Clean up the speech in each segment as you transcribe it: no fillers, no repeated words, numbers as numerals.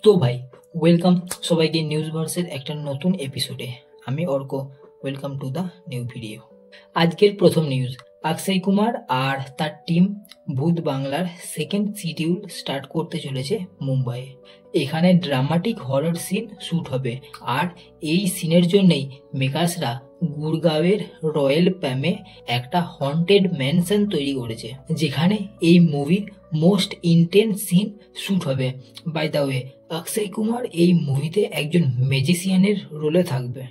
তো ভাই ওয়েলকাম সবাইকে নিউজ ভার্সের একটা নতুন এপিসোডে। আমি Arka, welcome to the new video. আজকের প্রথম নিউজ, অক্ষয় কুমার আর তার টিম ভূত বাংলার সেকেন্ড শিডিউল স্টার্ট করতে চলেছে মুম্বাইয়ে। এখানে ড্রামাটিক হরর সিন শ্যুট হবে, আর এই সিনের জন্যই মেকার্সরা গুরগাঁওয়ের রয়্যাল প্যামে একটা হন্টেড ম্যানশন তৈরি করেছে, যেখানে এই মুভির মোস্ট ইন্টেন্স সিন শ্যুট হবে। By the way, Akshay Kumar এই মুভিতে একজন ম্যাজিশিয়ানের রোলে থাকবে,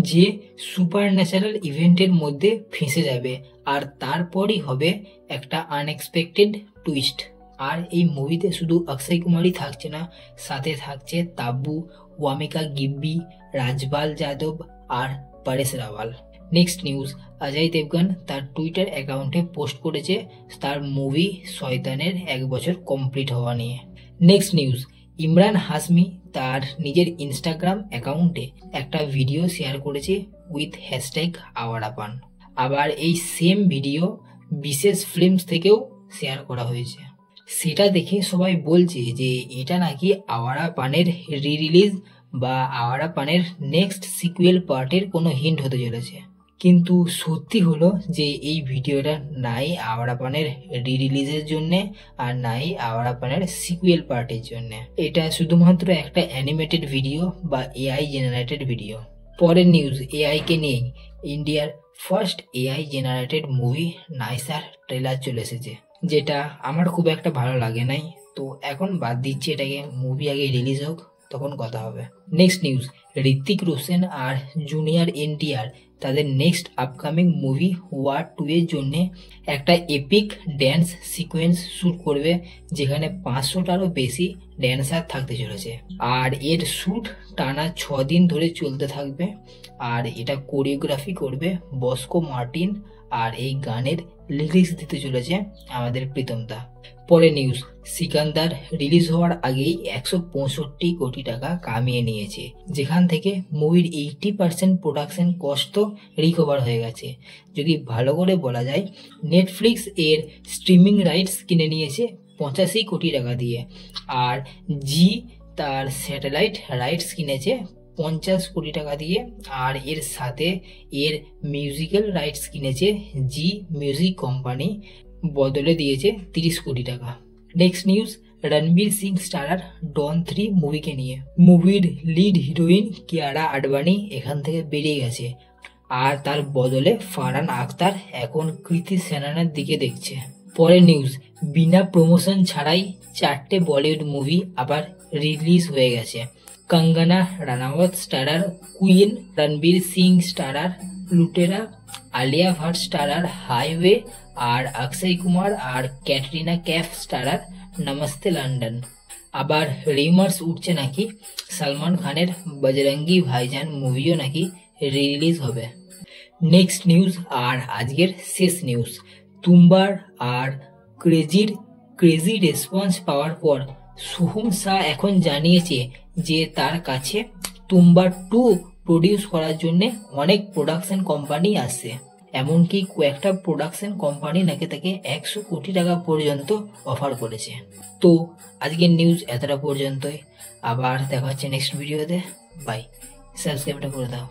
যে সুপার ন্যাচারাল ইভেন্টের মধ্যে ফেঁসে যাবে, আর তারপরই হবে একটা আনএক্সপেক্টেড টুইস্ট। আর এই মুভিতে শুধু অক্ষয় কুমারই থাকছে না, সাথে থাকছে তাব্বু, ওয়ামিকা গিব্বি, রাজপাল যাদব আর পরেশ রাওয়াল। নেক্সট নিউজ, অজয় দেবগন তার টুইটার অ্যাকাউন্টে পোস্ট করেছে তার মুভি শয়তানের 1 বছর কমপ্লিট হওয়া নিয়ে। নেক্সট নিউজ, ইমরান হাশমি তার নিজের ইনস্টাগ্রাম অ্যাকাউন্টে একটা ভিডিও শেয়ার করেছে উইথ হ্যাশট্যাগ আওয়ারাপান। আবার এই সেম ভিডিও বিশেষ ফিল্মস থেকেও শেয়ার করা হয়েছে। সেটা দেখে সবাই বলছে যে এটা নাকি আওয়ারা পানের রিলিজ বা আওয়ারা পানের নেক্সট সিকুয়েল পার্টের কোনো হিন্ট হতে চলেছে। কিন্তু সত্যি হলো যে এই ভিডিওটা নাই আওয়ারা পানের রিলিজের জন্যে, আর নাই আওয়ারা পানের সিকুয়েল পার্টের জন্যে। এটা শুধুমাত্র একটা অ্যানিমেটেড ভিডিও বা এআই জেনারেটেড ভিডিও। পরের নিউজ, এআইকে নিয়ে ইন্ডিয়ার ফার্স্ট এআই জেনারেটেড মুভি নাইসার ট্রেলার চলে এসেছে, যেটা আমার খুব একটা ভালো লাগে নাই। তো এখন বাদ দিচ্ছি এটাকে, মুভি আগে রিলিজ হোক তখন কথা হবে। নেক্সট নিউজ, ঋত্বিক রোশন আর জুনিয়র এনটিআর তাদের নেক্সট আপকামিং মুভি ওয়ার 2 এর জন্য একটা এপিক ড্যান্স সিকোয়েন্স শ্যুট করবে, যেখানে 500টারও বেশি ড্যান্সার থাকতে চলেছে। আর এর শ্যুট টানা 6 দিন ধরে চলতে থাকবে, আর এটা কোরিওগ্রাফি করবে বস্কো মার্টিন, আর এই গানের লিরিক্স দিতে চলেছে আমাদের প্রীতমদা। পরে নিউজ, সিকান্দার রিলিজ হওয়ার আগেই 165 কোটি টাকা কামিয়ে নিয়েছে, যেখান থেকে মুভির 80% প্রোডাকশন কস্ট তো রিকভার হয়ে গেছে। যদি ভালো করে বলা যায়, নেটফ্লিক্স এর স্ট্রিমিং রাইটস কিনে নিয়েছে 85 কোটি টাকা দিয়ে, আর জি তার স্যাটেলাইট রাইটস কিনেছে 50 কোটি টাকা দিয়ে, আর এর সাথে এর মিউজিক্যাল রাইটস কিনেছে জি মিউজিক কোম্পানি, বদলে দিয়েছে 30 কোটি টাকা। Next news, Ranveer Singh starrer Don 3 মুভিকে নিয়ে। মুভির লিড হিরোইন কিয়ারা আডবাণী এখান থেকে বেরিয়ে গেছে, আর তার বদলে ফারহান আখতার এখন কৃতি সেনানের দিকে দেখছে। পরের নিউজ, বিনা প্রমোশন ছাড়াই 4টে বলিউড মুভি আবার রিলিজ হয়ে গেছে। Kangana Ranaut starrer Queen, Ranveer Singh starrer Lootera, Alia Bhatt starrer Highway, আর অক্ষয় কুমার আর ক্যাটরিনা ক্যাফ স্টারার নমস্তে লন্ডন। আবার রিমার্স উঠছে নাকি সালমান খানের বজরঙ্গি ভাইজান মুভিও নাকি রিলিজ হবে। নেক্সট নিউজ আর আজকের শেষ নিউজ, তুম্বার আর ক্রেজি রেসপন্স পাওয়ার পর সোহম শাহ এখন জানিয়েছে যে তার কাছে তুম্বার 2 প্রডিউস করার জন্য অনেক প্রোডাকশন কোম্পানি আসছে। এমনকি কয়েকটা প্রোডাকশন কোম্পানি নাকি তাকে 100 কোটি টাকা পর্যন্ত অফার করেছে। তো আজকের নিউজ এতটা পর্যন্তই, আবার দেখা হচ্ছে নেক্সট ভিডিওতে। বাই, সাবস্ক্রাইবটা করে দাও।